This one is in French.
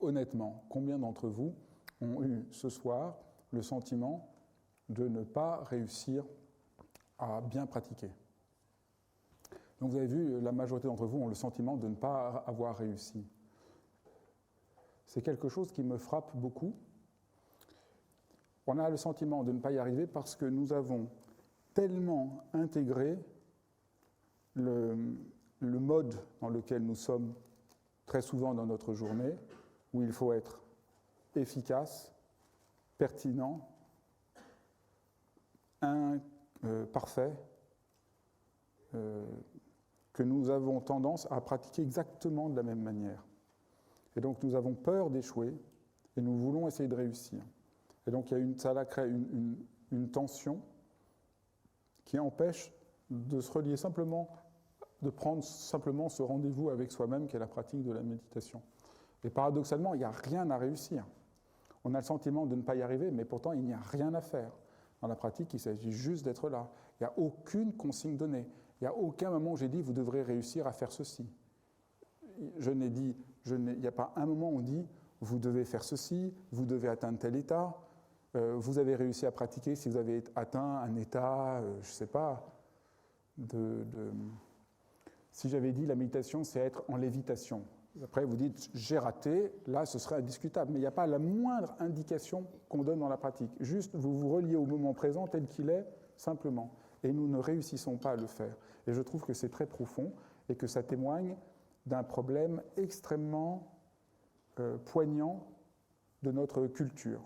honnêtement, combien d'entre vous ont eu ce soir le sentiment de ne pas réussir à bien pratiquer? Donc vous avez vu, la majorité d'entre vous ont le sentiment de ne pas avoir réussi. C'est quelque chose qui me frappe beaucoup. On a le sentiment de ne pas y arriver parce que nous avons tellement intégré le mode dans lequel nous sommes très souvent dans notre journée, où il faut être efficace, pertinent, parfait, que nous avons tendance à pratiquer exactement de la même manière. Et donc nous avons peur d'échouer et nous voulons essayer de réussir. Et donc ça crée une tension qui empêche de se relier simplement, de prendre simplement ce rendez-vous avec soi-même qu'est la pratique de la méditation. Et paradoxalement, il n'y a rien à réussir. On a le sentiment de ne pas y arriver, mais pourtant il n'y a rien à faire. Dans la pratique, il s'agit juste d'être là. Il n'y a aucune consigne donnée. Il n'y a aucun moment où j'ai dit « vous devrez réussir à faire ceci ». Il n'y a pas un moment où on dit « vous devez faire ceci, vous devez atteindre tel état ». Vous avez réussi à pratiquer si vous avez atteint un état, je ne sais pas, si j'avais dit la méditation, c'est être en lévitation. Après, vous dites, j'ai raté, là, ce serait indiscutable. Mais il n'y a pas la moindre indication qu'on donne dans la pratique. Juste, vous vous reliez au moment présent tel qu'il est, simplement. Et nous ne réussissons pas à le faire. Et je trouve que c'est très profond et que ça témoigne d'un problème extrêmement poignant de notre culture.